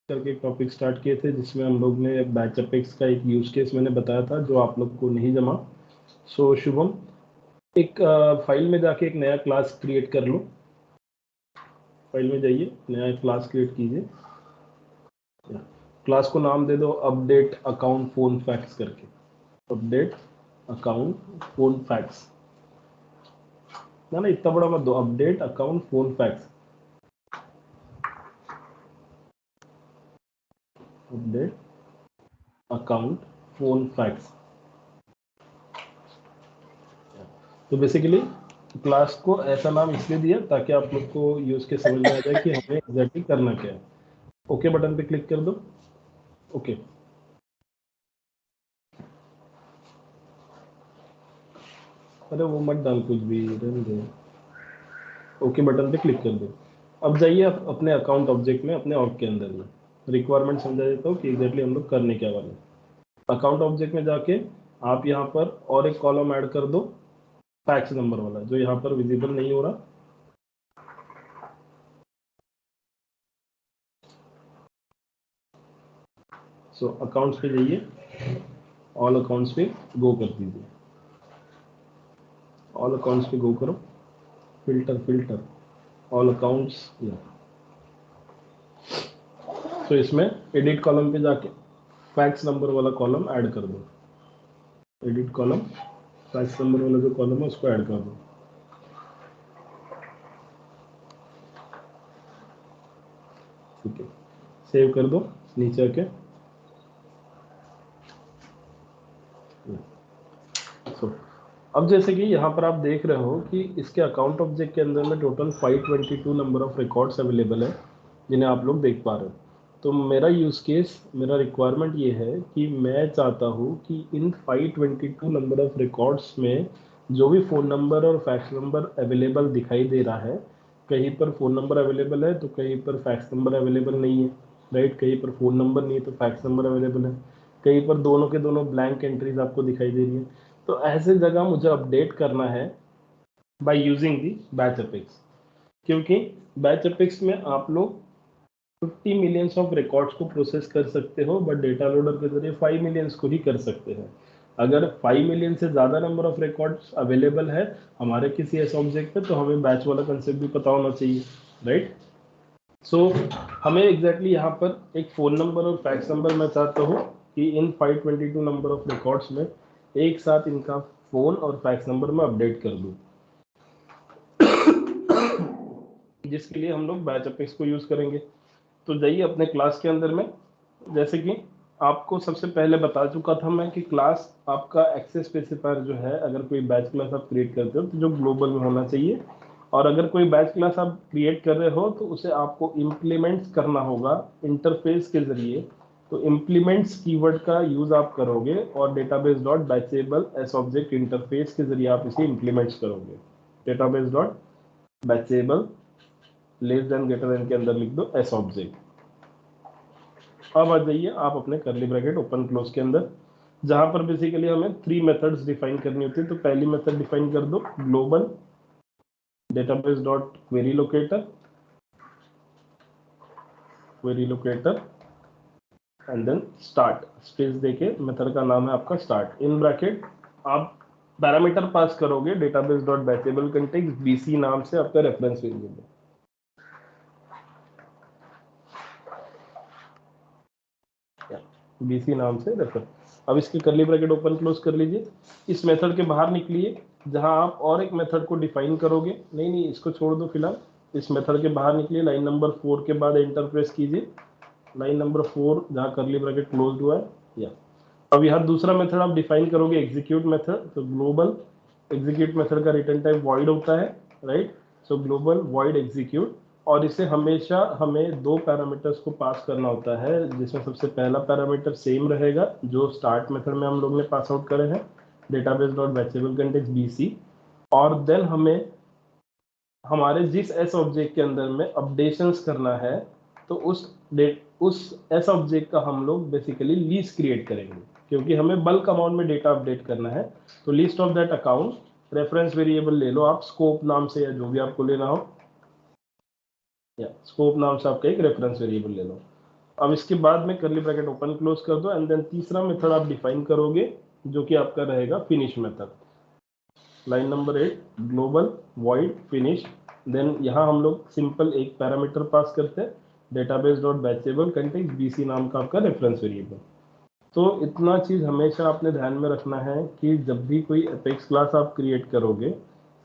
करके एक topic start किए थे जिसमें हम लोग ने बैच अपेक्स का एक यूज केस मैंने बताया था जो आप लोग को नहीं जमा। सो शुभम, एक फाइल में जाके एक नया क्लास क्रिएट कर लो। फाइल में जाइए, नया क्लास क्रिएट कीजिए। क्लास को नाम दे दो अपडेट अकाउंट फोन फैक्स करके। अपडेट अकाउंट फोन फैक्स ना ना, इतना बड़ा मत दो, update account phone fax. Update account phone fax. तो बेसिकली क्लास को ऐसा नाम इसलिए दिया ताकि आप लोग को यूज के समझ में आ जाए कि हमें एग्जैक्टली करना क्या है। ओके बटन पे क्लिक कर दो। ओके, अरे वो मत डाल कुछ भी, रहने दो। ओके बटन पे क्लिक कर दो। अब जाइए आप अपने अकाउंट ऑब्जेक्ट में, अपने ऑर्ग के अंदर में रिक्वायरमेंट समझा देता हूँ कि एग्जैक्टली हम लोग करने क्या वाले। अकाउंट ऑब्जेक्ट में जाके आप यहाँ पर और एक कॉलम ऐड कर दो, फैक्स नंबर वाला, जो यहाँ पर विजिबल नहीं हो रहा। सो अकाउंट्स पे जाइए, ऑल अकाउंट्स पे गो कर दीजिए। ऑल अकाउंट्स पे गो करो, फिल्टर फिल्टर ऑल अकाउंट्स। तो इसमें एडिट कॉलम पे जाके फैक्स नंबर वाला कॉलम ऐड कर दो। एडिट कॉलम, फैक्स नंबर वाला जो कॉलम है उसको ऐड कर दो। ठीक है, सेव कर दो नीचे आके। सो अब जैसे कि यहाँ पर आप देख रहे हो कि इसके अकाउंट ऑब्जेक्ट के अंदर में total 522 number of records available है जिन्हें आप लोग देख पा रहे हो। तो मेरा यूज केस, मेरा रिक्वायरमेंट ये है कि मैं चाहता हूँ कि इन 522 नंबर ऑफ रिकॉर्ड्स में जो भी फ़ोन नंबर और फैक्स नंबर अवेलेबल दिखाई दे रहा है, कहीं पर फ़ोन नंबर अवेलेबल है तो कहीं पर फैक्स नंबर अवेलेबल नहीं है, राइट। कहीं पर फ़ोन नंबर नहीं है तो फैक्स नंबर अवेलेबल है, कहीं पर दोनों के दोनों ब्लैंक एंट्रीज आपको दिखाई दे रही है। तो ऐसे जगह मुझे अपडेट करना है by using the batch apex, क्योंकि बैच अपेक्स में आप लोग 50 मिलियंस ऑफ रिकॉर्ड्स को प्रोसेस कर सकते हो, बट डेटा लोडर के जरिए 5 मिलियंस को ही कर सकते हैं। अगर 5 मिलियन से ज़्यादा नंबर ऑफ रिकॉर्ड्स अवेलेबल है हमारे किसी ऐसे ऑब्जेक्ट पे, तो हमें बैच वाला कंसेप्ट भी पता होना चाहिए, राइट। सो हमें एग्जैक्टली यहाँ पर एक फ़ोन नंबर और फैक्स नंबर मैं चाहता हूँ कि इन 522 नंबर ऑफ रिकॉर्ड्स में एक साथ इनका फ़ोन और फैक्स नंबर में अपडेट कर दूँ, जिसके लिए हम लोग बैच अपेक्स को यूज़ करेंगे। तो जाइए अपने क्लास के अंदर में, जैसे कि आपको सबसे पहले बता चुका था मैं कि क्लास आपका एक्सेस स्पेसिफायर जो है, अगर कोई बैच क्लास आप क्रिएट करते हो तो जो ग्लोबल में होना चाहिए, और अगर कोई बैच क्लास आप क्रिएट कर रहे हो तो उसे आपको इम्प्लीमेंट्स करना होगा इंटरफेस के जरिए। तो इम्प्लीमेंट्स कीवर्ड का यूज आप करोगे और database dot batchable s object interface के जरिए आप इसे इम्प्लीमेंट्स करोगे। Database dot batchable less than greater than के अंदर लिख दो एस ऑब्जेक्ट। अब आ जाइए आप अपने करली ब्रैकेट ओपन क्लोज के अंदर, जहां पर बेसिकली हमें 3 मेथड्स डिफाइन करनी होती है। तो पहली मेथड डिफाइन कर दो global database dot query locator, query locator and then start, space देके मेथड का नाम है आपका स्टार्ट। इन ब्रैकेट आप पैरामीटर पास करोगे database dot batchable context BC नाम से आपका रेफरेंस वेरिएबल, बीसी नाम से रेफर। अब इसके करली ब्रैकेट ओपन क्लोज कर लीजिए। इस मेथड के बाहर निकलिए, जहां आप और एक मेथड को डिफाइन करोगे। नहीं नहीं, इसको छोड़ दो फिलहाल। इस मेथड के बाहर निकलिए, लाइन नंबर 4 के बाद एंटर प्रेस कीजिए। लाइन नंबर 4 जहां करली ब्रैकेट क्लोज हुआ है, या अब यहाँ दूसरा मेथड आप डिफाइन करोगे एग्जीक्यूट मेथड। तो ग्लोबल एग्जीक्यूट मेथड का रिटर्न टाइप वॉइड होता है, राइट। सो ग्लोबल वॉइड एग्जीक्यूट, और इसे हमेशा हमें 2 पैरामीटर्स को पास करना होता है, जिसमें सबसे पहला पैरामीटर सेम रहेगा जो स्टार्ट मेथड में हम लोग ने पास आउट करे हैं, database dot batchable context BC. और देन हमें हमारे जिस एस ऑब्जेक्ट के अंदर में अपडेशंस करना है, तो उस एस ऑब्जेक्ट का हम लोग बेसिकली लिस्ट क्रिएट करेंगे, क्योंकि हमें बल्क अमाउंट में डेटा अपडेट करना है। तो list of that account reference variable ले लो आप, स्कोप नाम से या जो भी आपको लेना हो, या स्कोप नाम से आपका एक रेफरेंस वेरिएबल ले लो। अब इसके बाद में कर्ली ब्रैकेट ओपन क्लोज कर दो एंड देन तीसरा मेथड आप डिफाइन करोगे जो कि आपका रहेगा finish method. Line number 8 global void finish. Then यहाँ हम लोग सिंपल एक पैरामीटर पास करते हैं, database dot batchable content BC नाम का आपका रेफरेंस वेरिएबल। तो इतना चीज हमेशा आपने ध्यान में रखना है कि जब भी कोई अपेक्स क्लास आप क्रिएट करोगे,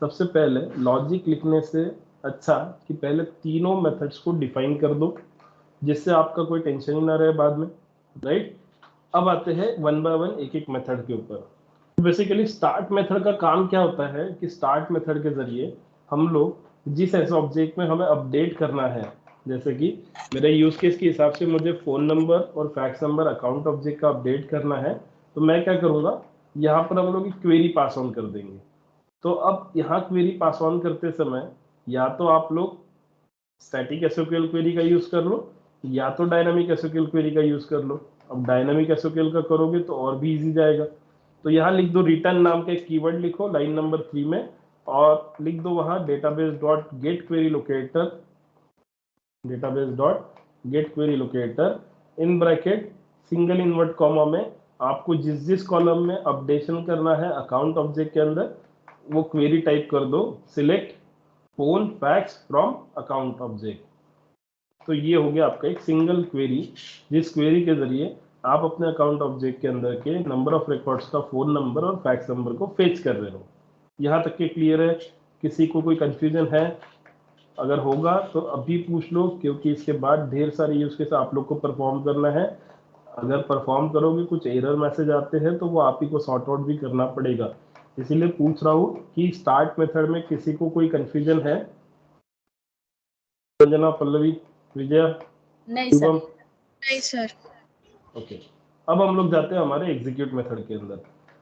सबसे पहले लॉजिक लिखने से अच्छा कि पहले तीनों मेथड्स को डिफाइन कर दो, जिससे आपका कोई टेंशन ही ना रहे बाद में, राइट। अब आते हैं वन बाय वन एक एक मेथड के ऊपर। बेसिकली स्टार्ट मेथड का काम क्या होता है कि स्टार्ट मेथड के जरिए हम लोग जिस ऐसे ऑब्जेक्ट में हमें अपडेट करना है, जैसे कि मेरे यूज केस के हिसाब से मुझे फोन नंबर और फैक्स नंबर अकाउंट ऑब्जेक्ट का अपडेट करना है, तो मैं क्या करूंगा, यहाँ पर हम लोग एक क्वेरी पास ऑन कर देंगे। तो अब यहाँ क्वेरी पास ऑन करते समय या तो आप लोग स्टैटिक एसक्यूएल क्वेरी का यूज कर लो या तो डायनामिक एसक्यूएल क्वेरी का यूज कर लो। अब डायनामिक एसक्यूएल का करोगे तो और भी इजी जाएगा। तो यहाँ लिख दो रिटर्न नाम का एक कीवर्ड लिखो लाइन नंबर 3 में, और लिख दो वहां database dot get query locator, database dot get query locator in bracket single invert comma में आपको जिस जिस कॉलम में अपडेशन करना है अकाउंट ऑब्जेक्ट के अंदर वो क्वेरी टाइप कर दो, select phone fax from account object. तो ये हो गया आपका एक सिंगल क्वेरी, जिस क्वेरी के जरिए आप अपने अकाउंट ऑब्जेक्ट के अंदर के नंबर ऑफ रिकॉर्ड्स का फोन नंबर और फैक्स नंबर को फेच कर रहे हो। यहाँ तक के क्लियर है? किसी को कोई कंफ्यूजन है? अगर होगा तो अभी पूछ लो, क्योंकि इसके बाद ढेर सारे यूज केस आप लोग को परफॉर्म करना है। अगर परफॉर्म करोगे कुछ एरर मैसेज आते हैं तो वो आप ही को सॉर्ट आउट भी करना पड़ेगा, इसीलिए पूछ रहा हूँ कि स्टार्ट मेथड में किसी को कोई कंफ्यूजन है? संजना, पल्लवी, विजया? नहीं सर। नहीं सर। ओके। अब हम लोग जाते हैं हमारे एग्जीक्यूट मेथड के अंदर।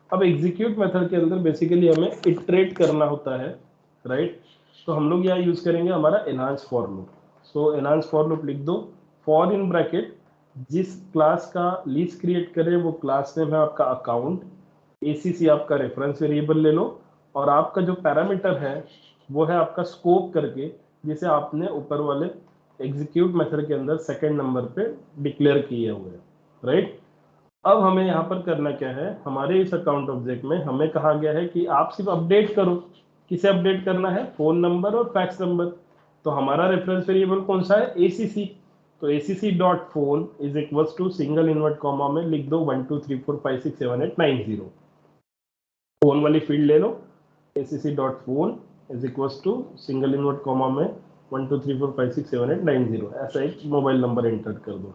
अब एग्जीक्यूट मेथड के अंदर बेसिकली हमें इटरेट करना होता है, राइट। तो हम लोग यहाँ यूज करेंगे हमारा enhance for loop. So enhance for loop लिख दो, फॉर इन ब्रैकेट जिस क्लास का लिस्ट क्रिएट करे वो क्लास नेम है आपका अकाउंट, एसीसी आपका रेफरेंस वेरिएबल ले लो, और आपका जो पैरामीटर है वो है आपका स्कोप करके, जिसे आपने ऊपर वाले एग्जीक्यूट मेथड के अंदर सेकंड नंबर पे डिक्लेयर किए हुए हैं, राइट। अब हमें यहाँ पर करना क्या है, हमारे इस अकाउंट ऑब्जेक्ट में हमें कहा गया है कि आप सिर्फ अपडेट करो। किसे अपडेट करना है? फोन नंबर और फैक्स नंबर। तो हमारा रेफरेंस वेरिएबल कौन सा है? एसीसी। तो ACC dot phone is equals to single invert comma में लिख दो 1 2 3 4 5 6 7 8 9 0। फोन वाली फील्ड ले लो, ACC dot phone is equals to single invert comma में 1 2 3 4 5 6 7 8 9 0, ऐसा एक मोबाइल नंबर एंटर कर दो।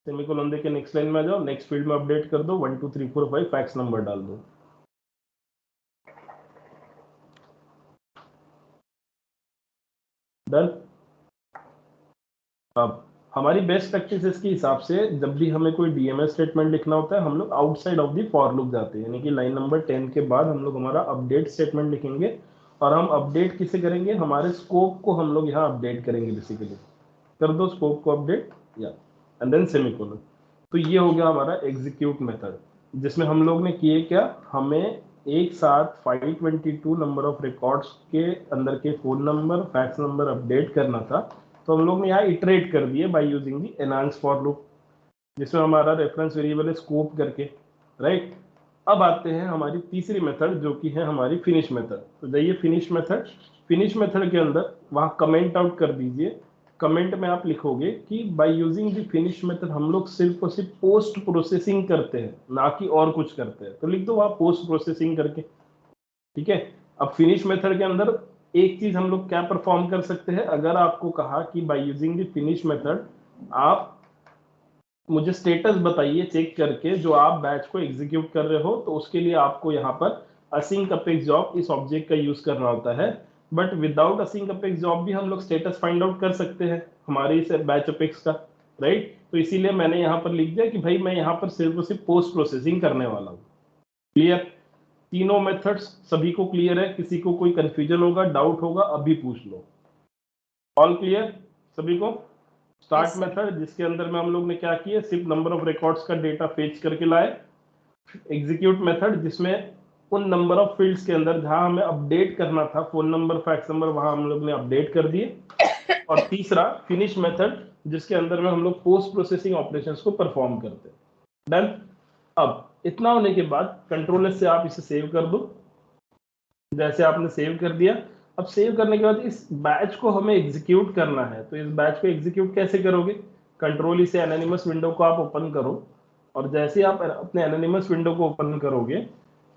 सेमीकोलन देके नेक्स्ट लाइन में आ जाओ, नेक्स्ट फील्ड में अपडेट कर दो 1 2 3 4 5 फैक्स नंबर डाल दो। डन। अब हमारी बेस्ट प्रैक्टिस के हिसाब से जब भी हमें कोई डीएमएस स्टेटमेंट लिखना होता है हम लोग outside of the for loop जाते हैं, यानी कि लाइन नंबर 10 के बाद हम लोग हमारा अपडेट स्टेटमेंट लिखेंगे, और हम अपडेट किसे करेंगे? हमारे स्कोप को हम लोग यहाँ अपडेट करेंगे। बेसिकली कर दो स्कोप को अपडेट या एंड देन सेमीकोलन। तो ये हो गया हमारा एग्जीक्यूट मेथड, जिसमें हम लोग ने किए क्या, हमें एक साथ 522 नंबर ऑफ रिकॉर्ड्स के अंदर के phone number fax number update करना था। तो हम लोग ने यहाँ इटरेट कर दिए by using the enhance for loop, जिसमें हमारा रेफरेंस वेरिएबल है स्कोप करके, राइट। अब आते हैं हमारी तीसरी मेथड जो कि है हमारी फिनिश मेथड। तो जाइए फिनिश मेथड। फिनिश मेथड के अंदर वहां कमेंट आउट कर दीजिए। कमेंट में आप लिखोगे कि bye using the finish method हम लोग सिर्फ और सिर्फ पोस्ट प्रोसेसिंग करते हैं, ना कि और कुछ करते हैं। तो लिख दो वहां पोस्ट प्रोसेसिंग करके, ठीक है। अब फिनिश मेथड के अंदर एक चीज हम लोग क्या परफॉर्म कर सकते हैं, अगर आपको कहा कि bye using the finish method आप मुझे स्टेटस बताइए चेक करके जो आप बैच को एग्जीक्यूट कर रहे हो, तो उसके लिए आपको यहाँ पर असिंक अपेक्स जॉब इस ऑब्जेक्ट का यूज करना होता है। But without async apex job भी हम लोग स्टेटस फाइंड आउट कर सकते हैं हमारे इस बैच अपेक्स का, राइट। तो इसीलिए मैंने यहाँ पर लिख दिया कि भाई मैं यहाँ पर सिर्फ और सिर्फ पोस्ट प्रोसेसिंग करने वाला हूँ। क्लियर? तीनों मेथड्स सभी को क्लियर है? किसी को कोई कंफ्यूजन होगा, डाउट होगा, अभी पूछ लो। ऑल क्लियर सभी को? स्टार्ट मेथड जिसके अंदर में हम लोग ने क्या किया, सिर्फ नंबर ऑफ रिकॉर्ड्स का डेटा फेच करके लाए। एग्जीक्यूट मेथड जिसमें उन नंबर ऑफ फील्ड्स के अंदर जहां हमें अपडेट करना था फोन नंबर फैक्स नंबर, वहां हम लोग ने अपडेट कर दिए। और तीसरा फिनिश मेथड, जिसके अंदर में हम लोग पोस्ट प्रोसेसिंग ऑपरेशंस को परफॉर्म करते हैं। डन। अब इतना होने के बाद कंट्रोल से आप इसे सेव कर दो। जैसे आपने सेव कर दिया, अब सेव करने के बाद इस बैच को हमें एग्जीक्यूट करना है। तो इस बैच को एग्जीक्यूट कैसे करोगे? कंट्रोल से एनोनिमस विंडो को आप ओपन करो, और जैसे आप अपने एनोनिमस विंडो को ओपन करोगे,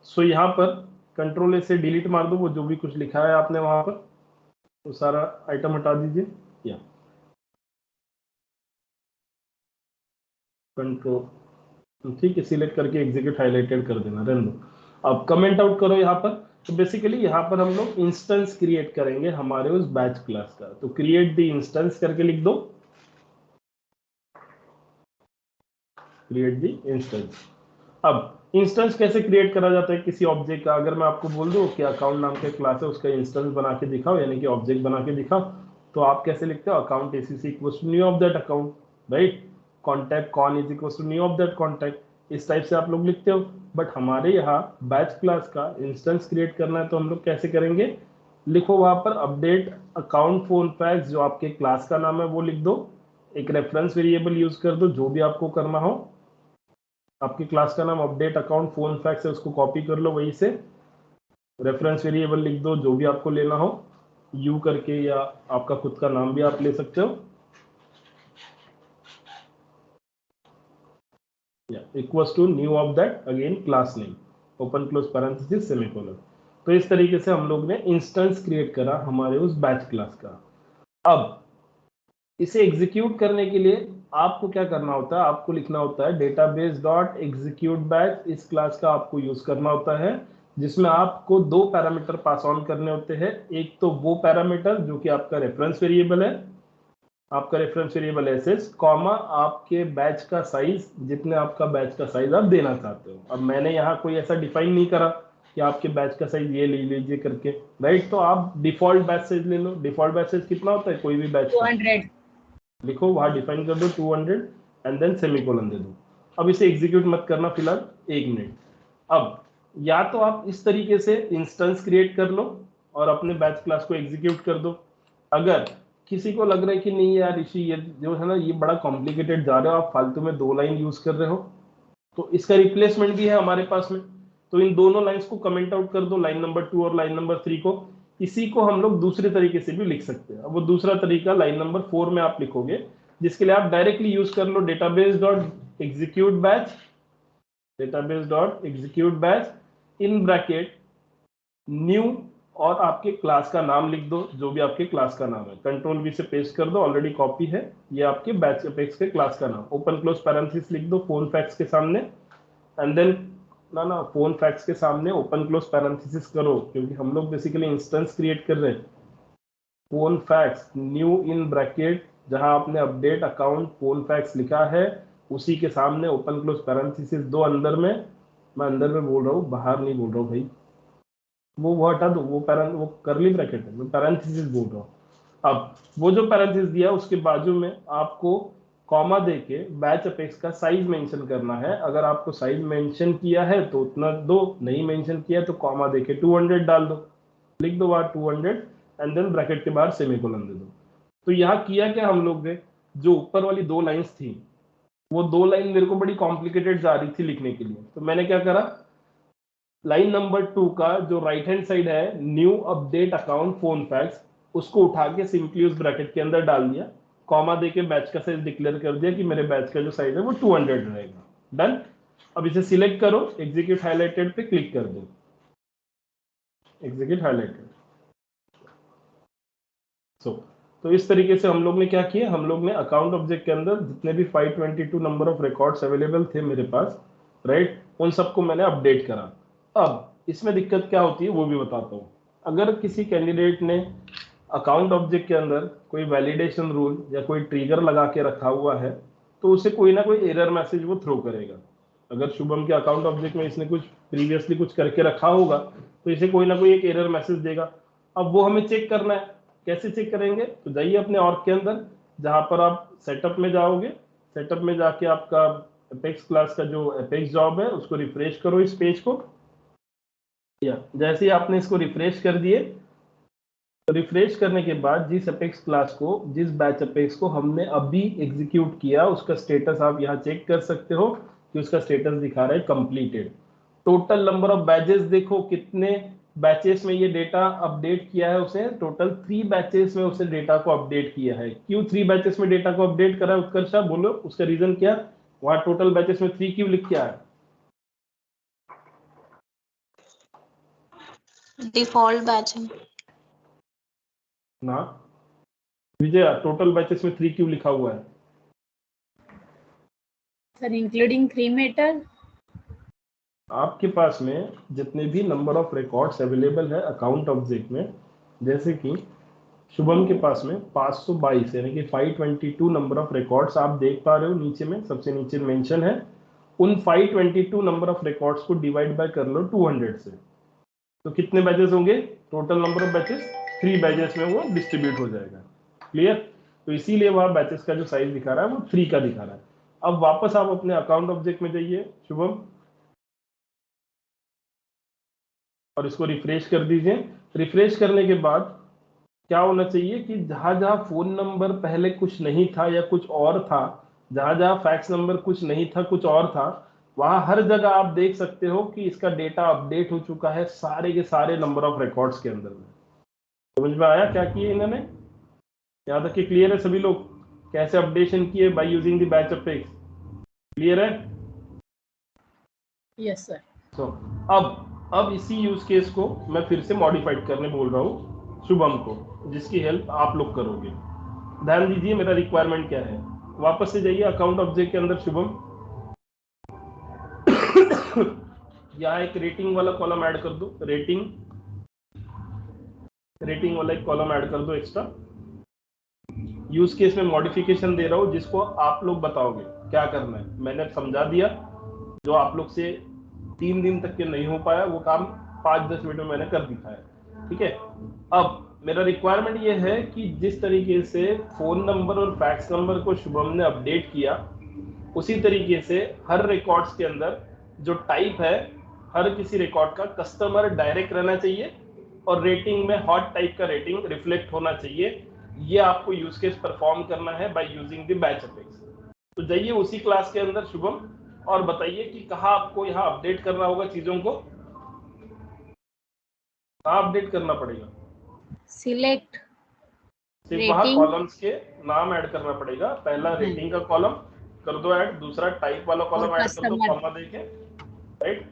सो यहाँ पर कंट्रोल से डिलीट मार दो वो जो भी कुछ लिखा है आपने वहां पर, तो सारा आइटम हटा दीजिए। या कंट्रोल ठीक है, सिलेक्ट करके एग्जीक्यूट हाईलाइटेड कर देना, रहने दो। अब कमेंट आउट करो यहाँ पर। तो बेसिकली यहाँ पर हम लोग इंस्टेंस क्रिएट करेंगे हमारे उस बैच क्लास का। तो क्रिएट द इंस्टेंस करके लिख दो, क्रिएट द इंस्टेंस। अब इंस्टेंस कैसे क्रिएट करा जाता है किसी ऑब्जेक्ट का? अगर मैं आपको बोल दूं कि अकाउंट नाम का क्लास है, उसका इंस्टेंस बना के दिखाओ, यानी कि ऑब्जेक्ट बना के दिखाओ, तो आप कैसे लिखते हो? Account ACC equals to new of that account, right? Contact con is equals to new of that contact, इस टाइप से आप लोग लिखते हो। बट हमारे यहाँ बैच क्लास का इंस्टेंस क्रिएट करना है, तो हम लोग कैसे करेंगे? लिखो वहां पर अपडेट अकाउंट फोन फैक्स, जो आपके क्लास का नाम है वो लिख दो। एक रेफरेंस वेरिएबल यूज कर दो, जो भी आपको करना हो। आपकी क्लास का नाम अपडेट अकाउंट फोन फैक्स है, उसको कॉपी कर लो वहीं से। रेफरेंस वेरिएबल लिख दो जो भी आपको लेना हो, यू करके, या आपका खुद का नाम भी आप ले सकते हो। या equals to new of that again class name, open close parenthesis semicolon. तो इस तरीके से हम लोग ने इंस्टेंस क्रिएट करा हमारे उस बैच क्लास का। अब इसे एग्जीक्यूट करने के लिए आपको क्या करना होता है? आपको लिखना होता है डेटाबेस डॉट एग्जीक्यूट बैच। इस क्लास का आपको यूज करना होता है, जिसमें आपको दो पैरामीटर पास ऑन करने होते हैं। एक तो वो पैरामीटर जो कि आपका रेफरेंस वेरिएबल है, आपका रेफरेंस वेरिएबल एसएस, कॉमा आपके बैच का साइज, जितने आपका बैच का साइज आप देना चाहते हो। अब मैंने यहाँ कोई ऐसा डिफाइन नहीं करा कि आपके बैच का साइज ये ले लीजिए करके, राइट? तो आप डिफॉल्ट बैच साइज ले लो। डिफॉल्ट बैच साइज कितना होता है कोई भी बैच का? 200। लिखो वहां डिफाइन कर दो 200 एंड देन सेमीकोलन दे दो। अब इसे एग्जीक्यूट मत करना फिलहाल, 1 मिनट। अब या तो आप इस तरीके से इंस्टेंस क्रिएट कर लो और अपने बैच क्लास को एग्जीक्यूट कर दो। अगर किसी को लग रहा है कि नहीं यार ऋषि, ये जो है ना ये बड़ा कॉम्प्लिकेटेड जा रहे हो, आप फालतू में 2 लाइन यूज कर रहे हो, तो इसका रिप्लेसमेंट भी है हमारे पास में। तो इन दोनों लाइंस को कमेंट आउट कर दो, लाइन नंबर 2 और लाइन नंबर 3 को। इसी को हम लोग दूसरे तरीके से भी लिख सकते हैं। अब वो दूसरा तरीका लाइन नंबर 4 में आप लिखोगे, जिसके लिए आप डायरेक्टली यूज कर लो database dot execute batch, database dot execute batch in bracket new, और आपके क्लास का नाम लिख दो जो भी आपके क्लास का नाम है। कंट्रोल वी से पेस्ट कर दो, ऑलरेडी कॉपी है ये आपके बैच अपेक्स के क्लास का नाम। ओपन क्लोज पैरेंथेसिस लिख दो फोन फैक्स के सामने, एंड देन ना फोन फैक्स के सामने ओपन क्लोज पैरेंथेसिस करो, क्योंकि हम लोग बेसिकली इंस्टेंस क्रिएट कर रहे हैं। Phone fax new in bracket, जहां आपने अपडेट अकाउंट फोन फैक्स लिखा है उसी के सामने ओपन क्लोज पैरेंथेसिस दो अंदर में। मैं अंदर में बोल रहा हूँ, बाहर नहीं बोल रहा हूँ भाई, वो हटा दो, वो करली ब्रैकेट है, मैं पैरेंथेसिस बोल रहा हूँ। अब वो जो पैरेंथेसिस दिया उसके बाजू में आपको कॉमा देके बैच अपेक्स का साइज मेंशन करना है। अगर आपको साइज मेंशन किया है तो उतना दो, नहीं मेंशन किया तो कॉमा देके 200 डाल दो, लिख दो वहां 200 एंड देन ब्रैकेट के बाहर सेमीकोलन दे दो। तो यहाँ किया क्या हम लोग ने, जो ऊपर वाली 2 लाइंस थी वो 2 लाइन मेरे को बड़ी कॉम्प्लिकेटेड जा रही थी लिखने के लिए, तो मैंने क्या करा, लाइन नंबर 2 का जो राइट हैंड साइड है new update account phone fax, उसको उठा के सिंपली उस ब्रैकेट के अंदर डाल दिया, कॉमा देके बैच का साइज डिक्लेयर कर दिया कि मेरे बैच का जो साइज है वो 200 रहेगा। डन। अब इसे सिलेक्ट करो, एग्जीक्यूट हाईलाइटेड पे क्लिक कर दो, एग्जीक्यूट हाईलाइटेड। तो इस तरीके से हम लोग ने क्या किया, हम लोग ने अकाउंट ऑब्जेक्ट के अंदर जितने भी 522 नंबर ऑफ रिकॉर्ड्स अवेलेबल थे मेरे पास, राइट, उन सबको मैंने अपडेट करा। अब इसमें दिक्कत क्या होती है वो भी बताता हूँ। अगर किसी कैंडिडेट ने अकाउंट ऑब्जेक्ट के अंदर कोई वैलिडेशन रूल या कोई ट्रिगर लगा के रखा हुआ है, तो उसे कोई ना कोई एरर मैसेज वो थ्रो करेगा। अगर शुभम के अकाउंट ऑब्जेक्ट में इसने कुछ प्रीवियसली कुछ करके रखा होगा, तो इसे कोई ना कोई एक एरर मैसेज देगा। अब वो हमें चेक करना है, कैसे चेक करेंगे? तो जाइए अपने ऑर्ग के अंदर, जहां पर आप सेटअप में जाओगे, सेटअप में जाके आपका अपेक्स क्लास का जो अपेक्स जॉब है उसको रिफ्रेश करो इस पेज को। या जैसे ही आपने इसको रिफ्रेश कर दिए, तो रिफ्रेश करने के बाद जिस अपेक्स क्लास को, जिस बैच अपेक्स को हमने अभी एग्जीक्यूट किया, उसका स्टेटस आप यहाँ चेक कर सकते हो कि उसका स्टेटस दिखा रहा है completed. Total number of batches देखो, कितने बैचेस में ये डेटा अपडेट किया है उसे, टोटल 3 बैचेस में उसे डेटा को अपडेट किया है। क्यों 3 बैचेस में डेटा को अपडेट करा है उत्कर्षा, बोलो उसका रीजन क्या? वहां टोटल बैचेस में 3 क्यों लिख के आया? डिफॉल्ट बैच है ना विजय, टोटल बैचेस में 3 क्यों लिखा हुआ है? Sir, including 3 matter. आपके पास में जितने भी नंबर ऑफ रिकॉर्ड्स अवेलेबल है अकाउंट ऑब्जेक्ट में, जैसे कि शुभम के पास में 522 यानी कि 522 नंबर ऑफ रिकॉर्ड्स आप देख पा रहे हो, नीचे में सबसे नीचे मेंशन है। उन 522 नंबर ऑफ रिकॉर्ड्स को डिवाइड बाय कर लो 200 से, तो कितने बैचेस होंगे? Total number of batches 3 batches में वो डिस्ट्रीब्यूट हो जाएगा। क्लियर? तो इसीलिए वहां बैचेस का जो साइज दिखा रहा है वो 3 का दिखा रहा है। अब वापस आप अपने अकाउंट ऑब्जेक्ट में जाइए शुभम, और इसको रिफ्रेश कर दीजिए। रिफ्रेश करने के बाद क्या होना चाहिए कि जहां जहां फोन नंबर पहले कुछ नहीं था या कुछ और था, जहां जहां फैक्स नंबर कुछ नहीं था कुछ और था, वहां हर जगह आप देख सकते हो कि इसका डेटा अपडेट हो चुका है सारे के सारे नंबर ऑफ रिकॉर्ड्स के अंदर में। समझ में आया क्या किए इन्होंने? यहाँ तक कि क्लियर है सभी लोग कैसे अपडेशन किए by using the batch Apex? Clear है? Yes sir. तो अब इसी यूज केस को मैं फिर से मॉडिफाइड करने बोल रहा हूँ शुभम को, जिसकी हेल्प आप लोग करोगे। ध्यान दीजिए मेरा रिक्वायरमेंट क्या है। वापस से जाइए अकाउंट ऑब्जेक्ट के अंदर शुभम, यहाँ एक रेटिंग वाला कॉलम ऐड कर दो, रेटिंग वाला एक कॉलम ऐड कर दो एक्स्ट्रा। यूज केस में मॉडिफिकेशन दे रहा हूँ जिसको आप लोग बताओगे क्या करना है। मैंने समझा दिया, जो आप लोग से 3 दिन तक के नहीं हो पाया वो काम 5-10 मिनट में मैंने कर दिखाया। ठीक है? अब मेरा रिक्वायरमेंट ये है कि जिस तरीके से फोन नंबर और फैक्स नंबर को शुभम ने अपडेट किया, उसी तरीके से हर रिकॉर्ड्स के अंदर जो टाइप है, हर किसी रिकॉर्ड का कस्टमर डायरेक्ट रहना चाहिए और रेटिंग में हॉट टाइप का रेटिंग रिफ्लेक्ट होना चाहिए। ये आपको यूज केस परफॉर्म करना है bye using the batch apex. तो जाइए उसी क्लास के अंदर शुभम और बताइए कि कहाँ आपको यहाँ अपडेट करना होगा चीजों को, कहाँ अपडेट करना पड़ेगा? सिलेक्ट सिर्फ वहाँ कॉलम्स के नाम ऐड करना पड़ेगा। पहला रेटिंग का कॉलम कर दो ऐड, दूसरा टाइप वाला कॉलम ऐड कर दो कॉमा देके, राइट?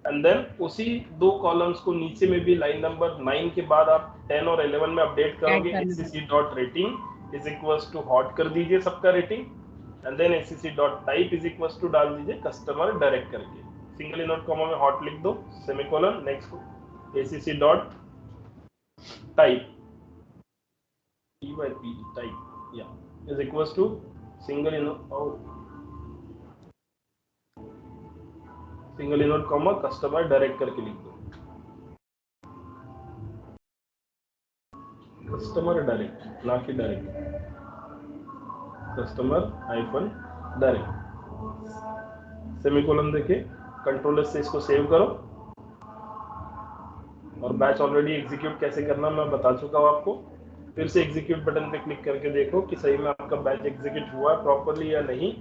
एंड देन उसी 2 कॉलम्स को नीचे में भी लाइन नंबर 9 के बाद आप 10 और 11 में अपडेट करोगे। acc.rating is equals to hot कर दीजिए सबका rating, and then acc.type is equals to डाल दीजिए कस्टमर डायरेक्ट करके, सिंगल इनवर्ट कॉमा में हॉट लिख दो, semicolon, next acc.type type is equals to single invert comma customer direct करके लिख दो, कस्टमर डायरेक्ट, ना कि direct, customer hyphen direct, semicolon देके कंट्रोलर से इसको सेव करो। और बैच ऑलरेडी एग्जीक्यूट कैसे करना मैं बता चुका हूँ आपको। फिर से एग्जीक्यूट बटन पे क्लिक करके देखो कि सही में आपका बैच एग्जीक्यूट हुआ प्रॉपर्ली या नहीं।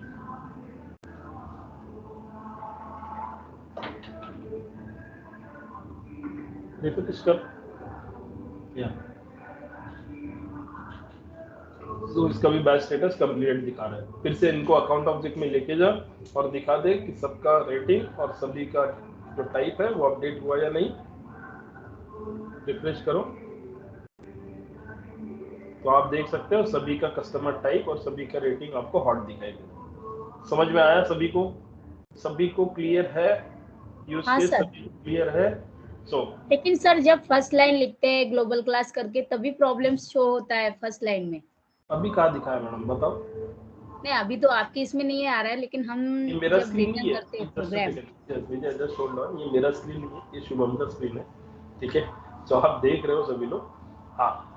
देखो इसका तो इसका भी बैच स्टेटस कंप्लीट दिखा रहा है। फिर से इनको अकाउंट ऑब्जेक्ट में लेके जा और दिखा दे कि सबका रेटिंग और सभी का जो टाइप है वो अपडेट हुआ या नहीं। रिफ्रेश करो तो आप देख सकते हो सभी का कस्टमर टाइप और सभी का रेटिंग आपको हॉट दिखाई दे। समझ में आया सभी को? सभी को क्लियर है? यूज केस सभी क्लियर है? लेकिन सर जब फर्स्ट लाइन लिखते हैं ग्लोबल क्लास करके तभी प्रॉब्लम शो होता है फर्स्ट लाइन में। अभी कहाँ दिखा है मैडम बताओ? नहीं अभी तो आपकी इसमें नहीं आ रहा है, लेकिन हम मेरा जब स्क्रीन रिटर्न नहीं करते हैं है, प्रोग्राम। जस्ट होल्ड ऑन, ये मेरा स्क्रीन नहीं है, ये शुभम का स्क्रीन है। ठीक है, तो आप देख रहे हो सभी लोग। हाँ,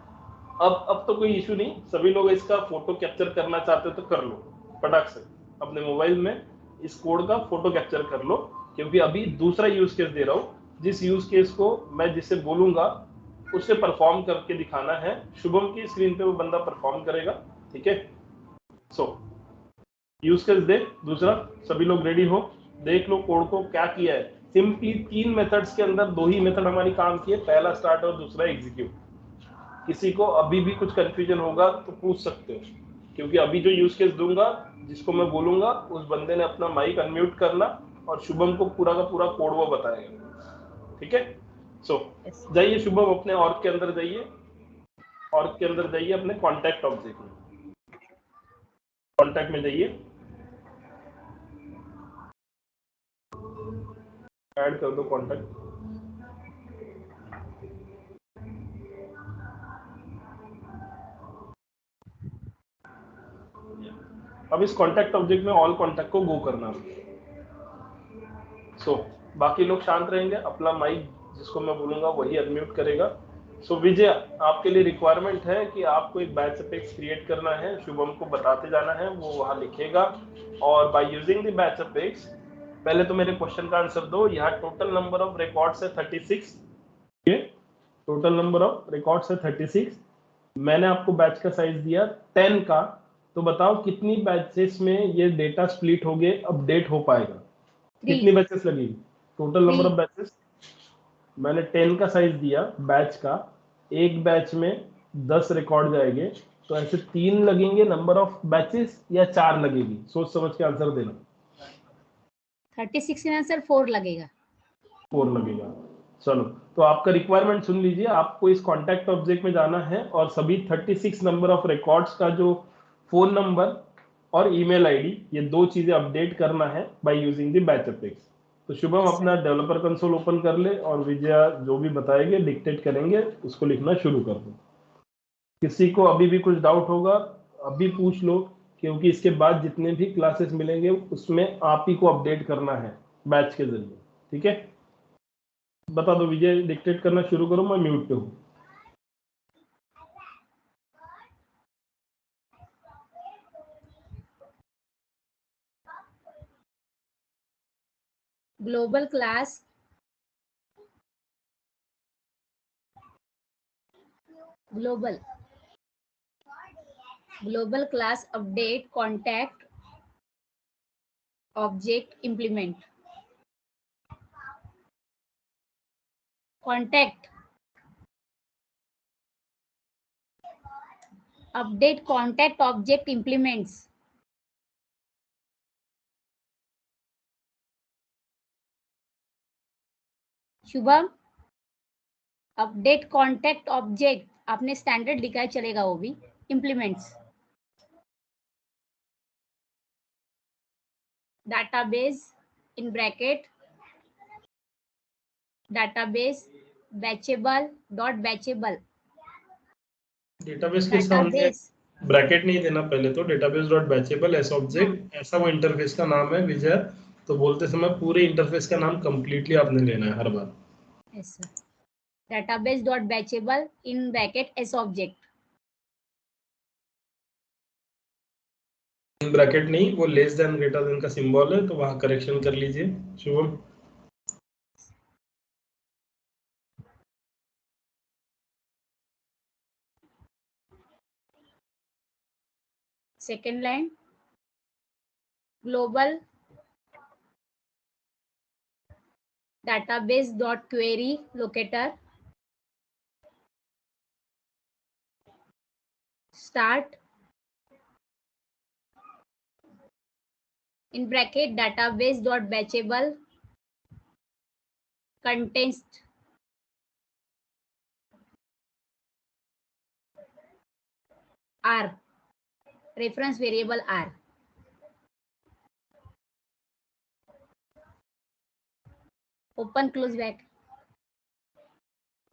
अब तो कोई इशू नहीं, सभी लोग इसका फोटो कैप्चर करना चाहते हो तो कर लो फटाक से अपने मोबाइल में, इस कोड का फोटो कैप्चर कर लो, क्योंकि अभी दूसरा यूज केस दे रहा हूँ। जिस यूज केस को मैं जिससे बोलूंगा उसे परफॉर्म करके दिखाना है। शुभम की स्क्रीन पे वो बंदा परफॉर्म करेगा, ठीक है। सो यूज केस देख दूसरा, सभी लोग रेडी हो, देख लो कोड को क्या किया है। सिंपली 3 मेथड्स के अंदर 2 ही मेथड हमारी काम किए, पहला स्टार्ट और दूसरा एग्जीक्यूट। किसी को अभी भी कुछ कंफ्यूजन होगा तो पूछ सकते हो, क्योंकि अभी जो यूज केस दूंगा, जिसको मैं बोलूंगा, उस बंदे ने अपना माइक अनम्यूट करना और शुभम को पूरा का पूरा कोड वो बताएगा, ठीक है। सो जाइए शुभम, अपने ऑर्ग के अंदर जाइए, ऑर्ग के अंदर जाइए, अपने कॉन्टैक्ट ऑब्जेक्ट में, कॉन्टैक्ट में जाइए, ऐड कर दो कॉन्टैक्ट। अब इस कॉन्टैक्ट ऑब्जेक्ट में ऑल कॉन्टैक्ट को गो करना है। सो बाकी लोग शांत रहेंगे, अपना माइक जिसको मैं बोलूंगा वही अनम्यूट करेगा। सो विजय, आपके लिए रिक्वायरमेंट है कि आपको एक बैच अपेक्स क्रिएट करना है, शुभम को बताते जाना है, वो वहां लिखेगा। और bye using the batch apex, पहले तो मेरे क्वेश्चन का आंसर दो। यहाँ टोटल नंबर ऑफ रिकॉर्ड्स है 36, ये टोटल नंबर ऑफ रिकॉर्ड्स है 36। मैंने आपको बैच का साइज दिया 10 का, तो बताओ कितनी बैचेस में ये डेटा स्प्लिट हो गए, अपडेट हो पाएगा, कितनी बैचेस लगेगी? टोटल नंबर ऑफ बैचेस मैंने 10 का साइज दिया बैच का, एक बैच में 10 रिकॉर्ड जाएंगे, तो ऐसे 3 लगेंगे नंबर ऑफ बैचेस या 4 लगेगी? सोच समझ के आंसर देना। 36 में आंसर 4 लगेगा। 4 लगेगा। चलो, तो आपका रिक्वायरमेंट सुन लीजिए, आपको इस कॉन्टैक्ट ऑब्जेक्ट में जाना है और सभी 36 नंबर ऑफ रिकॉर्ड्स का जो फोन नंबर और ईमेल आईडी, ये 2 चीजें अपडेट करना है bye using the batch apex. तो शुभम अपना डेवलपर कंसोल ओपन कर ले और विजया जो भी बताएंगे डिक्टेट करेंगे, उसको लिखना शुरू कर दो। किसी को अभी भी कुछ डाउट होगा अभी पूछ लो, क्योंकि इसके बाद जितने भी क्लासेस मिलेंगे उसमें आप ही को अपडेट करना है बैच के जरिए, ठीक है। बता दो विजय, डिक्टेट करना शुरू करो, मैं म्यूट पे हूँ। Global class global class update contact object implement contact update contact object implements. Shubham, update contact object आपने स्टैंडर्ड लिखा है, चलेगा वो भी, implements. database in bracket database batchable dot batchable database के सामने ब्रैकेट नहीं देना, पहले तो database dot batchable s object, ऐसा वो इंटरफेस का नाम है विजय। तो बोलते समय पूरे इंटरफेस का नाम कंप्लीटली आपने लेना है हर बार। Yes sir, database dot batchable in bracket s object। In bracket नहीं, वो लेस देन ग्रेटर देन का सिंबल है, तो वहां करेक्शन कर लीजिए Shubham. Second line, global database dot query locator start in bracket database dot batchable contains r, reference variable r। open close bracket,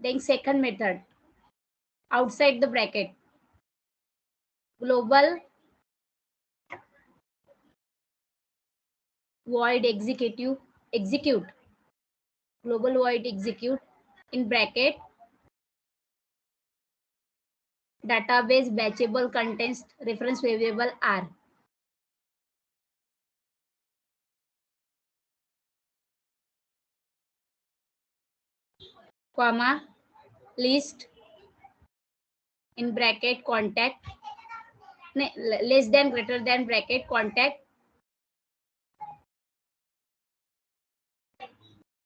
then second method outside the bracket, global void execute global void execute in bracket database batchable contains reference variable r। comma list in bracket contact, less than greater than bracket contact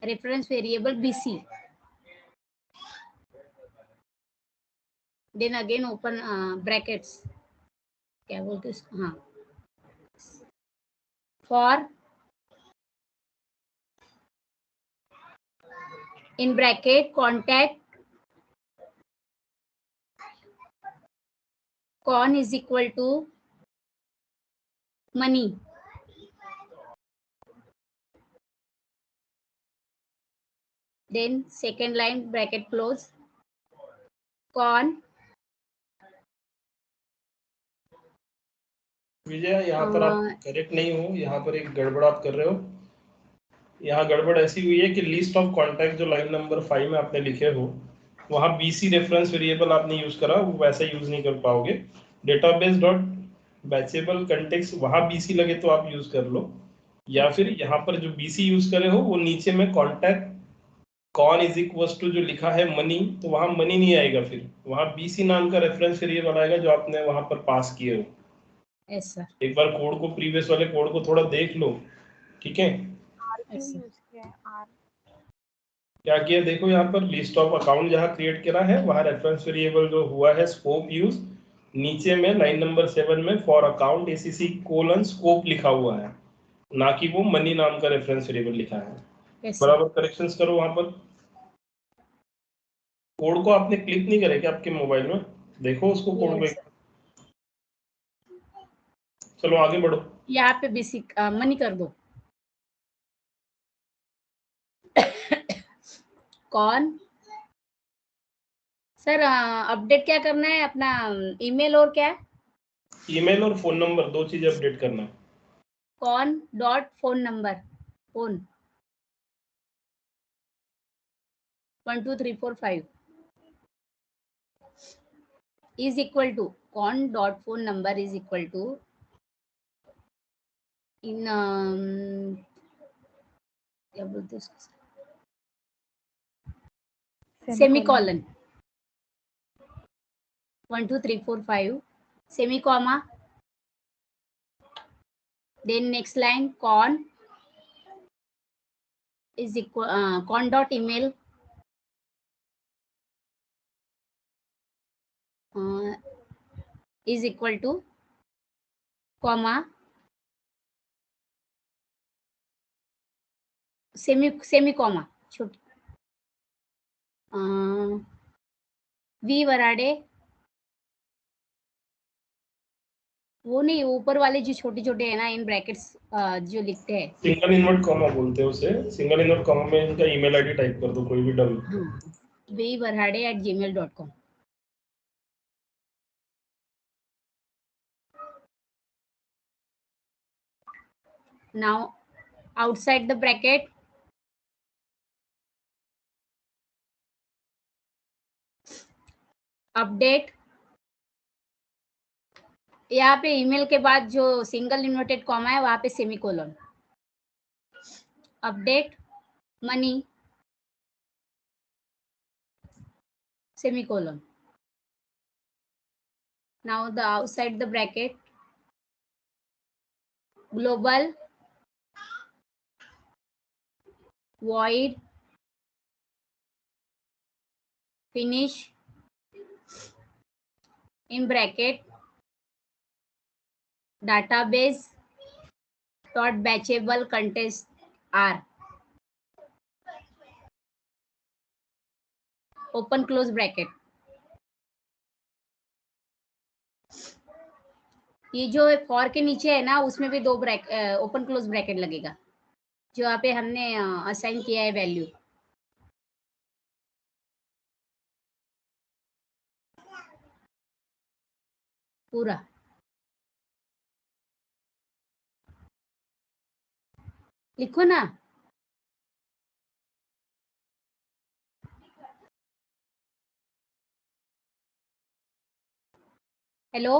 reference variable BC. Then again open brackets. क्या बोलते हैं? हाँ. For in bracket contact con is equal to money. Then second line bracket close. Con विजय, यहाँ पर आप correct नहीं हो, यहाँ पर एक गड़बड़ आप कर रहे हो। यहाँ गड़बड़ ऐसी हुई है कि लिस्ट ऑफ कॉन्टैक्ट जो लाइन नंबर 5 में आपने लिखे हो, वहाँ BC रेफरेंस वेरिएबल आपने यूज करा, वो वैसा यूज नहीं कर पाओगे। डेटाबेस डॉट बैचेबल कंटेक्स्ट वहाँ BC लगे तो आप यूज कर लो, या फिर यहाँ पर जो BC यूज करे हो वो नीचे में contact con is equal to जो लिखा है मनी, तो वहाँ मनी नहीं आएगा, फिर वहाँ BC नाम का रेफरेंस वेरिएबल आएगा जो आपने वहाँ पर पास किए हो। yes sir. एक बार कोड को, प्रीवियस वाले कोड को थोड़ा देख लो, ठीक है? क्या किया देखो, यहाँ पर लिस्ट ऑफ अकाउंट जहाँ क्रिएट करा है वहाँ रेफरेंस वेरिएबल जो हुआ है स्कोप यूज, नीचे में लाइन नंबर 7 में for account ACC colon scope लिखा हुआ है, ना कि वो मनी नाम का रेफरेंस वेरिएबल लिखा है। yes, बराबर करेक्शंस करो वहां पर। कोड को आपने क्लिक नहीं करे क्या आपके मोबाइल में? देखो उसको कोड yes, को। चलो आगे बढ़ो। यहाँ पे बेसिक मनी कर दो। कौन सर अपडेट क्या करना है अपना? ईमेल और क्या? ईमेल और फोन नंबर, दो चीजें अपडेट करना है। कौन dot phone number, phone 1 2 3 4 5 is equal to con dot phone number is equal to in क्या बोलते हैं उसको, semicolon 1 2 3 4 5 semi comma, then next line con is equal con dot email is equal to comma semi comma छोटी we Varade, वो नहीं, ऊपर वाले जो छोटे छोटे है ना इन ब्रैकेट्स जो लिखते हैं, सिंगल इन्वर्ट कॉमा बोलते हैं उसे। सिंगल इन्वर्ट कॉमा में इनका ईमेल आईडी टाइप कर दो, कोई भी डम। vvarhade@gmail.com। now outside the bracket update, यहाँ पे ईमेल के बाद जो सिंगल इन्वर्टेड कॉमा है वहां पे semicolon, update money semicolon. now the outside the bracket global void finish in bracket database dot batchable contents are open close bracket। ये जो फॉर के नीचे है ना उसमें भी दो ओपन क्लोज ब्रैकेट लगेगा, जो यहाँ पे हमने असाइन किया है वैल्यू। पूरा लिखो ना। हेलो,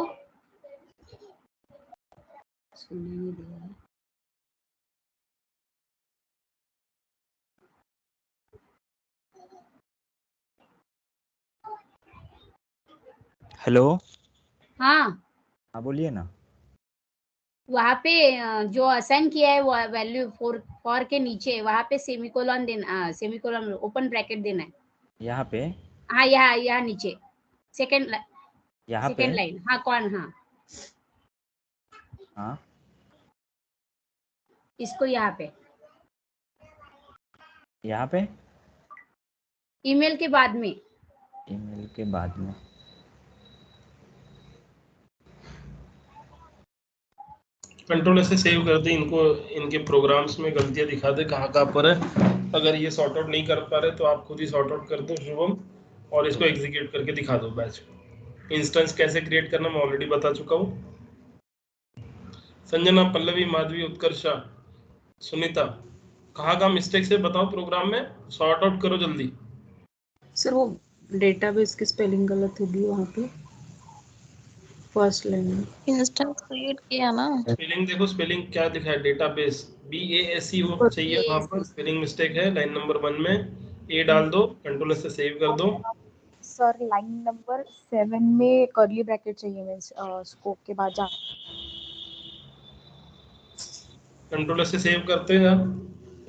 सुनने नहीं दे रहा है। हेलो। हाँ, हाँ बोलिए ना। वहाँ पे जो असाइन किया है वो वैल्यू फॉर के नीचे वहाँ पे सेमीकोलन देना, सेमीकोलन ओपन ब्रैकेट देना है। यहाँ पे, हाँ, यहाँ नीचे सेकंड यहाँ पे। लाइन। हाँ, कौन? हाँ, हाँ, इसको यहाँ पे यहाँ पे ईमेल के बाद में। ईमेल के बाद में। कंट्रोल से सेव कर दे इनको, इनके प्रोग्राम्स में गलतियां दिखा दे कहाँ कहाँ पर है। अगर ये सॉर्ट आउट नहीं कर पा रहे तो आप खुद ही सॉर्ट आउट कर दो शुभम, और इसको एग्जीक्यूट करके दिखा दो बैच। इंस्टेंस कैसे क्रिएट करना मैं ऑलरेडी बता चुका हूँ। संजना, पल्लवी, माधवी, उत्कर्षा, सुनीता, कहाँ कहाँ मिस्टेक्स है बताओ प्रोग्राम में, सॉर्ट आउट करो जल्दी। सर वो डेटाबेस की स्पेलिंग गलत होगी वहाँ पे फर्स्ट लाइन में। इंस्टेंस क्रिएट किया ना। स्पेलिंग देखो, स्पेलिंग क्या लिखा है, डेटाबेस BASE हो चाहिए, वहाँ पर स्पेलिंग मिस्टेक है लाइन नंबर 1 में। ए डाल दो, कंट्रोल से सेव कर दो। सर लाइन नंबर 7 में कर्ली ब्रैकेट चाहिए, मींस स्कोप के बाद जा। कंट्रोल से सेव करते हैं,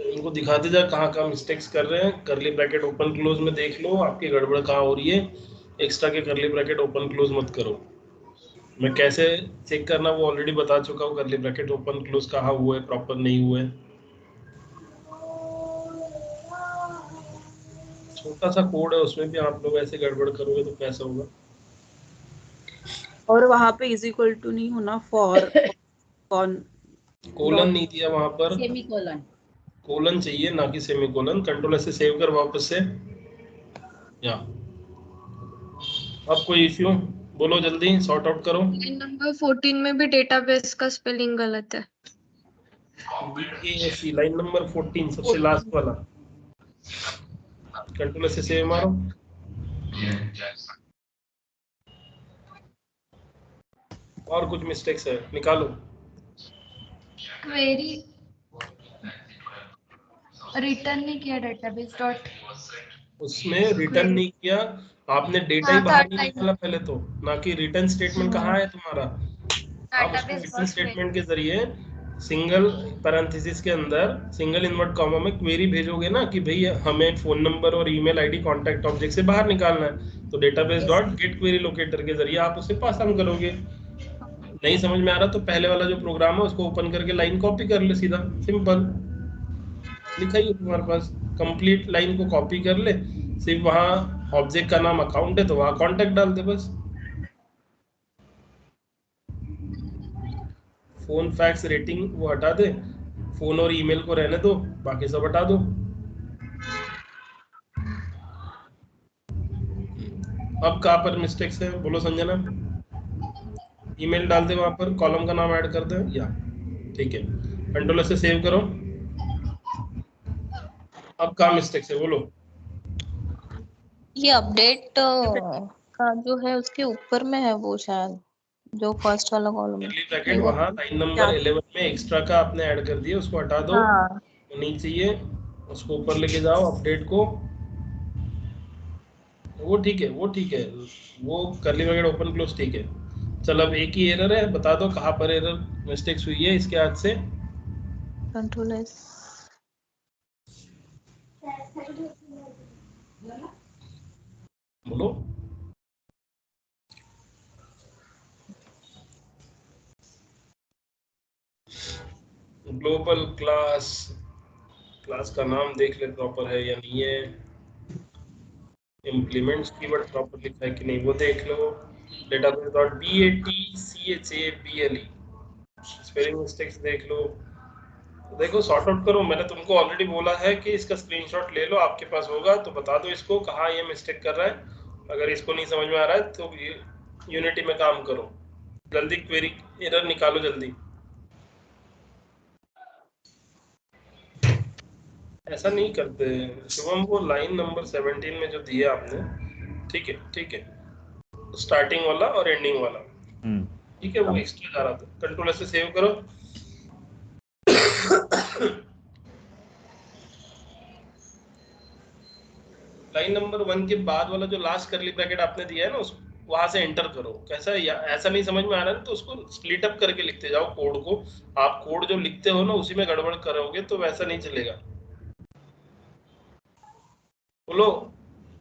इनको दिखाते जा कहाँ कहाँ मिस्टेक्स कर रहे हैं। करली ब्रैकेट ओपन क्लोज में देख लो आपकी गड़बड़ कहाँ हो रही है। एक्स्ट्रा के करली ब्रैकेट ओपन क्लोज मत करो। मैं कैसे चेक करना वो ऑलरेडी बता चुका हूँ, करली ब्रैकेट ओपन क्लोज कहाँ हुए, प्रॉपर नहीं हुए। छोटा सा कोड है, उसमें भी आप लोग ऐसे गड़बड़ करोगे तो कैसे होगा। और वहाँ पे इज इक्वल टू नहीं होना, फॉर कोलन नहीं दिया वहां पर, सेमीकोलन। कोलन चाहिए ना कि सेमीकोलन। कंट्रोल से सेव कर वापस से। या अब कोई इश्यू बोलो जल्दी, सॉर्ट आउट करो। लाइन नंबर 14 में भी डेटाबेस का स्पेलिंग गलत है। BASE लाइन नंबर 14 सबसे लास्ट वाला। कंट्रोल से सेव मारो। और कुछ मिस्टेक्स है निकालो। क्वेरी रिटर्न नहीं किया डेटाबेस डॉट, उसमें रिटर्न नहीं किया आपने, डेटा ही बाहर नहीं निकाला पहले तो, ना कि रिटर्न स्टेटमेंट कहाँ है तुम्हारा। आप उसको रिटर्न स्टेटमेंट के जरिए सिंगल पैरेंथेसिस के अंदर सिंगल इनवर्ट कॉमा में क्वेरी भेजोगे ना कि भाई हमें फोन नंबर और ईमेल आईडी कांटेक्ट ऑब्जेक्ट से बाहर निकालना है, तो database dot get query locator के जरिए आप उसे पास ऑन करोगे। नहीं समझ में आ रहा तो पहले वाला जो प्रोग्राम है उसको ओपन करके लाइन कॉपी कर ले, सीधा सिंपल लिखा ही है तुम्हारे पास। कंप्लीट लाइन को कॉपी कर ले, सिर्फ वहां ऑब्जेक्ट का नाम अकाउंट है तो वहां कांटेक्ट डाल दे बस। फोन फैक्स रेटिंग वो हटा दे, फोन और ईमेल को रहने दो, बाकी सब हटा दो। अब कहाँ पर मिस्टेक्स है बोलो संजना। ईमेल डाल दे, वहां पर कॉलम का नाम ऐड कर दे, या ठीक है। कंट्रोल से सेव करो। अब कहाँ मिस्टेक्स है बोलो। ये अपडेट का जो है उसके ऊपर में है वो, शायद जो फर्स्ट वाला कॉलम है। कर्ली ब्रैकेट वहां लाइन नंबर 11 में एक्स्ट्रा का आपने ऐड कर दिया, उसको हटा दो। हाँ। नहीं चाहिए, उसको ऊपर लेके जाओ अपडेट को। वो ठीक है, वो ठीक है, वो कर्ली ब्रैकेट ओपन क्लोज ठीक है। चल अब एक ही एरर है, बता दो कहाँ पर एरर मिस्टेक्स हुई है इसके हाथ से। Control S. बोलो। ग्लोबल क्लास, क्लास का नाम देख ले प्रॉपर है या नहीं है। इम्प्लीमेंट्स कीवर्ड प्रॉपर लिखा है कि नहीं वो देख लो। Database dot BATCHABLE, spelling mistakes देख लो। देखो सॉर्ट आउट करो, मैंने तुमको ऑलरेडी बोला है कि इसका स्क्रीनशॉट ले लो, आपके पास होगा तो बता दो इसको कहाँ ये मिस्टेक कर रहा है। अगर इसको नहीं समझ में आ रहा है तो यूनिटी में काम करो, जल्दी क्वेरी एरर निकालो जल्दी। ऐसा नहीं करते शुभम, वो लाइन नंबर 17 में जो दिया आपने, ठीक है ठीक है, स्टार्टिंग वाला और एंडिंग वाला ठीक है, वो एक्स्ट्रा जा रहा था। कंट्रोल से सेव करो। लाइन नंबर 1 के बाद वाला जो लास्ट करली ब्रैकेट आपने दिया है ना, वहां से एंटर करो। कैसा है, ऐसा नहीं समझ में आ रहा है तो उसको स्प्लिट अप करके लिखते जाओ कोड को। आप कोड जो लिखते हो ना उसी में गड़बड़ करोगे तो वैसा नहीं चलेगा। बोलो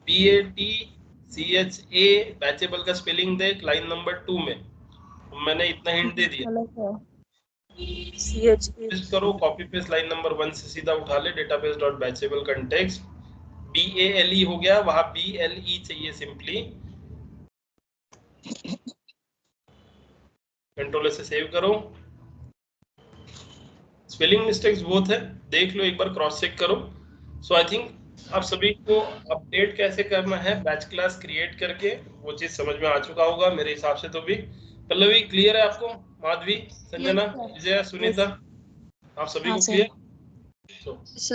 BATCHA बैचेबल का स्पेलिंग देख लाइन नंबर 2 में, मैंने इतना हिंट दे दिया। गलत है। पेस्ट करो, कॉपी पेस्ट लाइन नंबर 1 से सीधा उठा ले, database dot batchable context BALE हो गया, वहां BLE चाहिए सिंपली। कंट्रोल से सेव करो। स्पेलिंग मिस्टेक्स बहुत है, देख लो एक बार, क्रॉस चेक करो। सो आई थिंक आप सभी को अपडेट कैसे करना है बैच क्लास क्रिएट करके वो चीज समझ में आ चुका होगा मेरे हिसाब से। तो भी पल्लवी क्लियर है आपको? माधवी, संजना, विजया, सुनीता, आप सभी को क्लियर?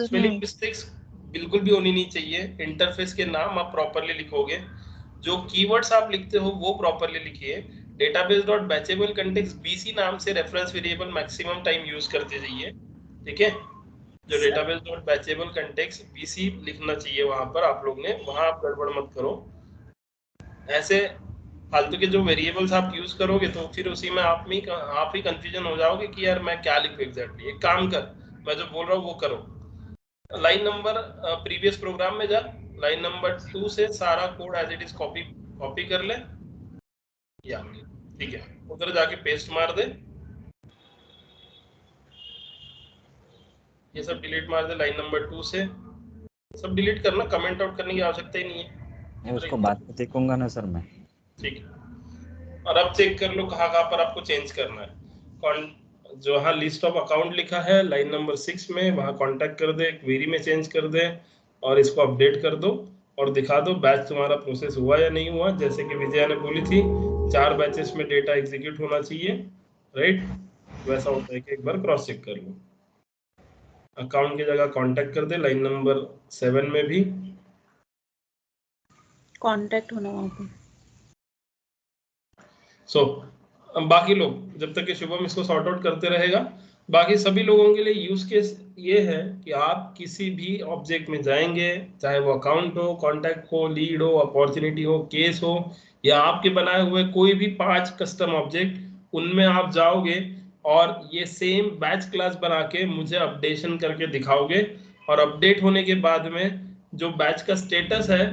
स्पेलिंग मिस्टेक्स बिल्कुल भी होनी नहीं चाहिए। इंटरफेस के नाम आप प्रॉपरली लिखोगे, जो कीवर्ड्स आप लिखते हो वो प्रॉपरली लिखिए। Database dot batchable context BC नाम से reference variable maximum time use करते जाइए, ठीक है? जो database dot batchable context BC लिखना चाहिए वहां पर आप लोग ने, वहां आप गड़बड़ मत करो। ऐसे फालतू के जो वेरिएबल्स आप यूज करोगे तो फिर उसी में आप ही कंफ्यूजन हो जाओगे कि यार मैं क्या लिखूं एग्जैक्टली। एक काम कर, मैं जो बोल रहा हूँ वो करो। लाइन नंबर प्रीवियस प्रोग्राम में जा, लाइन नंबर 2 से सारा code as it is copy कर ले, या ठीक है, उधर जाके पेस्ट मार दे, ये सब डिलीट मार दे लाइन नंबर 2 से, सब डिलीट करना, कमेंट आउट करने की आवश्यकता ही नहीं है। उसको बाद में देखूंगा ना सर मैं। ठीक है, और अब चेक कर लो कहाँ पर आपको चेंज करना है। जो हाँ लिस्ट ऑफ अकाउंट लिखा है लाइन नंबर 6 में, वहां कांटेक्ट कर दे, क्वेरी में चेंज कर दे और इसको अपडेट कर दो और दिखा दो बैच तुम्हारा प्रोसेस हुआ या नहीं हुआ। जैसे कि विजया ने बोली थी 4 बैचेस में डेटा एग्जीक्यूट होना चाहिए, राइट? वैसा होता है कि एक बार क्रॉस चेक कर लो। अकाउंट की जगह कांटेक्ट कर दे लाइन नंबर 7 में भी कांटेक्ट होना वहां पे। सो बाकी लोग जब तक कि शुभम इसको सॉर्ट आउट करते रहेगा, बाकी सभी लोगों के लिए यूज केस ये है कि आप किसी भी ऑब्जेक्ट में जाएंगे, चाहे वो अकाउंट हो, कॉन्टैक्ट हो, लीड हो, अपॉर्चुनिटी हो, केस हो, या आपके बनाए हुए कोई भी 5 कस्टम ऑब्जेक्ट, उनमें आप जाओगे और ये सेम बैच क्लास बना के मुझे अपडेशन करके दिखाओगे। और अपडेट होने के बाद में जो बैच का स्टेटस है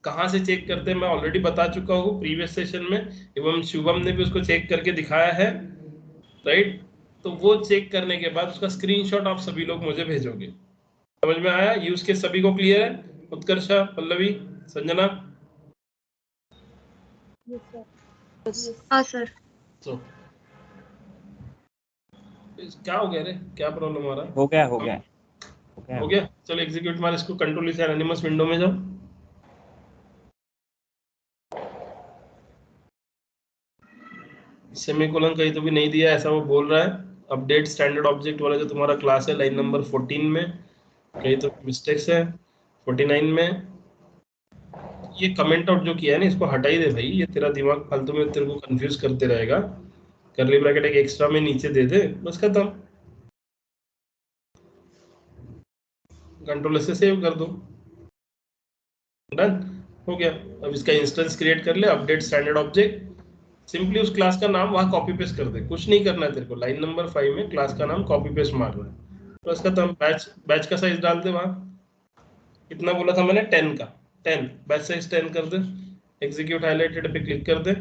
कहाँ से चेक करते हैं मैं ऑलरेडी बता चुका हूँ प्रीवियस सेशन में, एवं शुभम ने भी उसको चेक करके दिखाया है, राइट? तो वो चेक करने के बाद उसका स्क्रीनशॉट आप सभी लोग मुझे भेजोगे। समझ में आया? यूज के सभी को क्लियर है? उत्कर्षा, पल्लवी, संजना? हाँ सर। तो क्या हो गया रे, क्या प्रॉब्लम आ रहा है? हो गया। चलो एग्जीक्यूट मार इसको, कंट्रोल से एनिमस विंडो में जाओ। सेमीकोलन कहीं तो भी नहीं दिया ऐसा वो बोल रहा है। अपडेट स्टैंडर्ड ऑब्जेक्ट वाला जो तुम्हारा क्लास है लाइन नंबर 14 में कहीं तो मिस्टेक्स है, 49 में। ये कमेंट आउट जो किया है ना इसको हटा ही दे भाई, ये तेरा दिमाग फालतू में तेरे को कंफ्यूज करते रहेगा। कर्ली ब्रैकेट एक एक्स्ट्रा में नीचे दे दे, बस खत्म। कंट्रोल से सेव कर दो, डन हो गया। अब इसका इंस्टेंस क्रिएट कर ले, अपडेट स्टैंडर्ड ऑब्जेक्ट, सिंपली उस क्लास का नाम वहां कॉपी पेस्ट कर दे, कुछ नहीं करना है तेरे को। लाइन नंबर 5 में क्लास का नाम कॉपी पेस्ट मारना है, तो इसका तुम बैच का साइज डाल दे वहां। कितना बोला था मैंने? 10 का 10, बैच साइज 10 कर दे, एग्जीक्यूट हाईलाइटेड पे क्लिक कर दे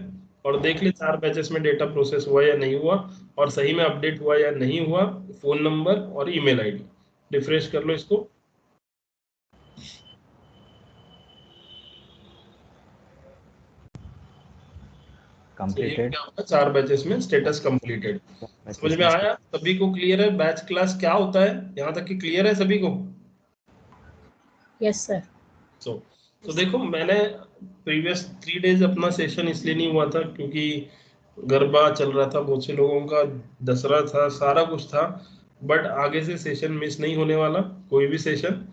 और देख ले 4 बैचेस में डेटा प्रोसेस हुआ या नहीं हुआ और सही में अपडेट हुआ या नहीं हुआ, फोन नंबर और ईमेल आईडी। रिफ्रेश कर लो इसको। कंप्लीटेड। 4 बैचेस में स्टेटस कंप्लीटेड। समझ में आया? सभी को क्लियर है बैच क्लास क्या होता है? यहाँ तक कि क्लियर है सभी को? Yes sir. तो देखो मैंने प्रीवियस 3 डेज अपना सेशन इसलिए नहीं हुआ था क्योंकि गरबा चल रहा था, बहुत से लोगों का दसरा था, सारा कुछ था, बट आगे से सेशन मिस नहीं होने वाला कोई भी सेशन।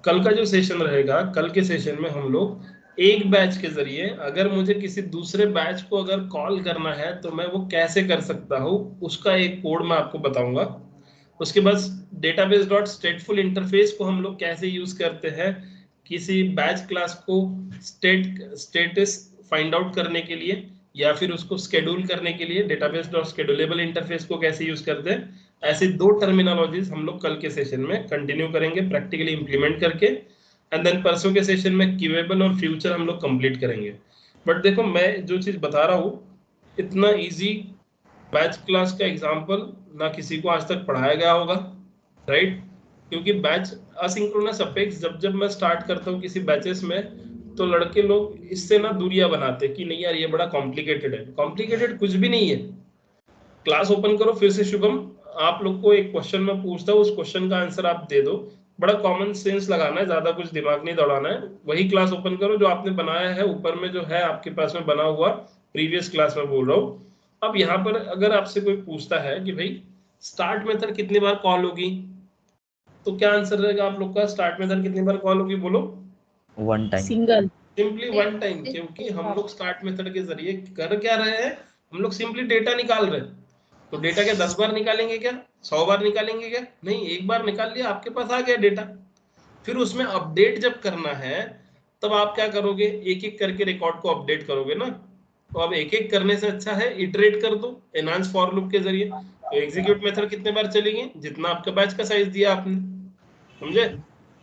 कल का जो सेशन रहेगा, कल के सेशन में हम लोग एक बैच के जरिए अगर मुझे किसी दूसरे बैच को अगर कॉल करना है तो मैं वो कैसे कर सकता हूँ उसका एक कोड मैं आपको बताऊंगा। उसके बाद डेटाबेस डॉट स्टेटफुल इंटरफेस को हम लोग कैसे यूज करते हैं किसी बैच क्लास को स्टेटस फाइंड आउट करने के लिए या फिर उसको शेड्यूल करने के लिए डेटाबेस डॉट शेड्यूलेबल इंटरफेस को कैसे यूज करते हैं, ऐसे 2 टर्मिनोलॉजीज हम लोग कल के सेशन में कंटिन्यू करेंगे प्रैक्टिकली इंप्लीमेंट करके, एंड देन परसों के सेशन में क्यूएबल और फ्यूचर हम लोग कंप्लीट करेंगे। बट देखो मैं जो चीज बता रहा हूँ, इतना इजी बैच क्लास का एग्जाम्पल ना किसी को आज तक पढ़ाया गया होगा, राइट? क्योंकि बैच असिंक्रोनस अपेक्स जब मैं स्टार्ट करता हूँ किसी बैचेस में, तो लड़के लोग इससे ना दूरियां बनाते हैं कि नहीं यार ये बड़ा कॉम्प्लिकेटेड है। कॉम्प्लिकेटेड कुछ भी नहीं है। क्लास ओपन करो फिर से शुभम, आप लोग को एक क्वेश्चन मैं पूछता हूँ, उस क्वेश्चन का आंसर आप दे दो। बड़ा कॉमन सेंस लगाना है, ज्यादा कुछ दिमाग नहीं दौड़ाना है। वही क्लास ओपन करो जो आपने बनाया है, ऊपर में जो है आपके पास में बना हुआ प्रीवियस क्लास में बोल रहा हूँ। अब यहाँ पर अगर आपसे कोई पूछता है कि भाई स्टार्ट मेथड कितनी बार कॉल होगी, तो क्या आंसर रहेगा आप लोग का? स्टार्ट मेथड कितनी बार कॉल होगी बोलो? 1 टाइम। सिंगल। सिंपली 1 टाइम, क्योंकि हम लोग स्टार्ट मेथड के जरिए कर क्या रहे हैं, हम लोग सिंपली डेटा निकाल रहे हैं। तो डेटा क्या 10 बार निकालेंगे क्या, 100 बार निकालेंगे क्या? नहीं, एक बार निकाल लिया, आपके पास आ गया डेटा। फिर उसमें अपडेट जब करना है तब आप क्या करोगे, एक एक करके रिकॉर्ड को अपडेट करोगे ना। तो अब एक एक करने से अच्छा है इटरेट कर दो एनहांस फॉर लूप के जरिए। तो एग्जीक्यूट मेथड कितने बार चलेगी? जितना आपका बैच का साइज दिया आपने, समझे?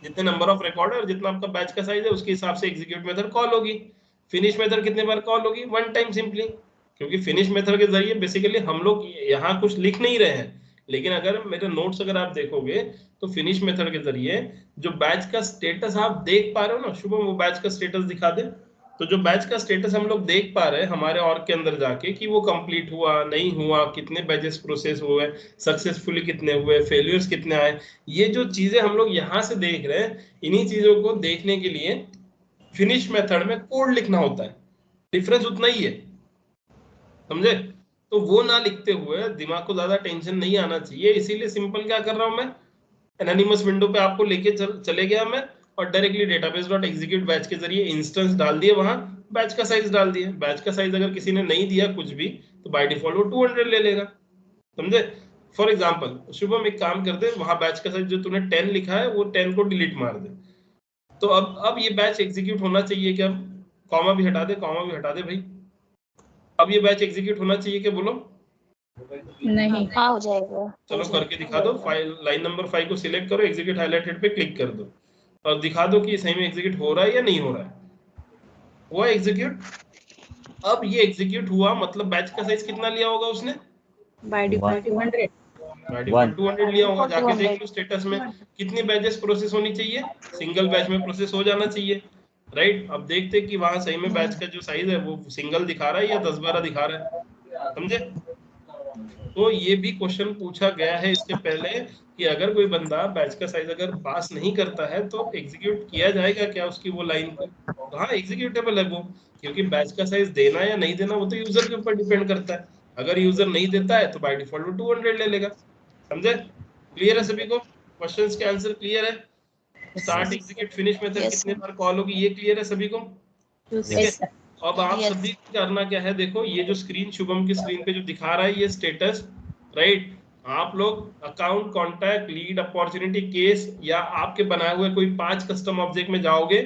जितने नंबर ऑफ रिकॉर्ड है और जितना आपका बैच का साइज है उसके हिसाब से एग्जीक्यूट मेथड कॉल होगी। फिनिश मेथड कितने बार कॉल होगी? 1 टाइम सिंपली, क्योंकि फिनिश मेथड के जरिए बेसिकली हम लोग यहाँ कुछ लिख नहीं रहे हैं, लेकिन अगर मेरे नोट्स अगर आप देखोगे तो फिनिश मेथड के जरिए जो बैच का स्टेटस आप देख पा रहे हो ना, शुभम वो बैच का स्टेटस दिखा दे। तो जो बैच का स्टेटस हम लोग देख पा रहे हैं हमारे ऑर्ग के अंदर जाके कि वो कंप्लीट हुआ नहीं हुआ, कितने बैचेस प्रोसेस हुए, सक्सेसफुली कितने हुए, फेलियर्स कितने आए, ये जो चीजें हम लोग यहाँ से देख रहे हैं, इन्हीं चीजों को देखने के लिए फिनिश मेथड में कोड लिखना होता है। डिफरेंस उतना ही है, समझे? तो वो ना लिखते हुए दिमाग को ज्यादा टेंशन नहीं आना चाहिए, इसीलिए सिंपल क्या कर रहा हूं मैं, एनोनिमस विंडो पे आपको लेके चले गया मैं और directly database dot execute batch के जरिए इंस्टेंस डाल दिए, वहां बैच का साइज डाल दिया। बैच का साइज अगर किसी ने नहीं दिया कुछ भी तो बाय डिफॉल्ट वो 200 ले लेगा, समझे? फॉर एग्जांपल शुभम एक काम कर दे, वहां बैच का साइज जो तूने 10 लिखा है वो 10 को डिलीट मार दे। तो अब ये बैच एग्जीक्यूट होना चाहिए क्या? कॉमा भी हटा दे, कॉमा भी हटा दे भाई। अब ये बैच एग्जीक्यूट होना चाहिए क्या बोलो? नहीं। हाँ हो जाएगा। चलो करके दिखा दो। फाइल लाइन नंबर 5 को सिलेक्ट करो, एग्जीक्यूट हाइलाइटेड पे क्लिक कर दो और दिखा दो कि सही में एग्जीक्यूट हो रहा है या नहीं हो रहा है। हुआ एग्जीक्यूट। अब ये एग्जीक्यूट हुआ मतलब बैच का साइज कितना लिया होगा उसने? By default 200। बाय डिफॉल्ट 200 लिया होगा। जाके देख लो स्टेटस में कितनी बैचेस प्रोसेस होनी चाहिए, सिंगल बैच में प्रोसेस हो जाना चाहिए, राइट? अब देखते कि वहां सही में बैच का जो साइज है वो सिंगल दिखा रहा है या 10-12 दिखा रहा है, समझे? तो ये भी क्वेश्चन पूछा गया है इसके पहले कि अगर कोई बंदा बैच का साइज अगर पास नहीं करता है तो एग्जीक्यूट किया जाएगा क्या उसकी वो लाइन को? तो हाँ एग्जीक्यूटेबल है वो, क्योंकि बैच का साइज देना या नहीं देना वो तो यूजर के ऊपर डिपेंड करता है। अगर यूजर नहीं देता है तो बाय डिफॉल्ट वो 200 ले लेगा, समझे? क्लियर है सभी को? क्वेश्चंस के आंसर क्लियर है? Start execute finish method Yes, कितने sir. बार कॉल होगी ये क्लियर है सभी को? Yes, sir. अब आप Yes. सभी को करना क्या है, देखो ये जो स्क्रीन शुभम की स्क्रीन पे जो दिखा रहा है ये स्टेटस, राइट? आप लोग account, contact, lead, opportunity, case या आपके बनाए हुए कोई 5 कस्टम ऑब्जेक्ट में जाओगे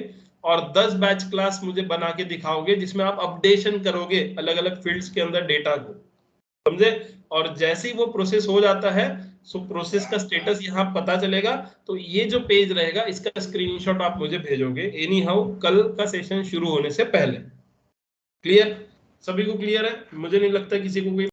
और 10 बैच क्लास मुझे बना के दिखाओगे जिसमें आप अपडेशन करोगे अलग अलग फील्ड्स के अंदर डेटा को, समझे? और जैसे ही वो प्रोसेस हो जाता है सो प्रोसेस का स्टेटस यहाँ पता चलेगा। तो ये जो पेज रहेगा इसका स्क्रीनशॉट आप मुझे भेजोगे एनी हाउ कल का सेशन शुरू होने से पहले। क्लियर? सभी को क्लियर है? मुझे नहीं लगता किसी को कोई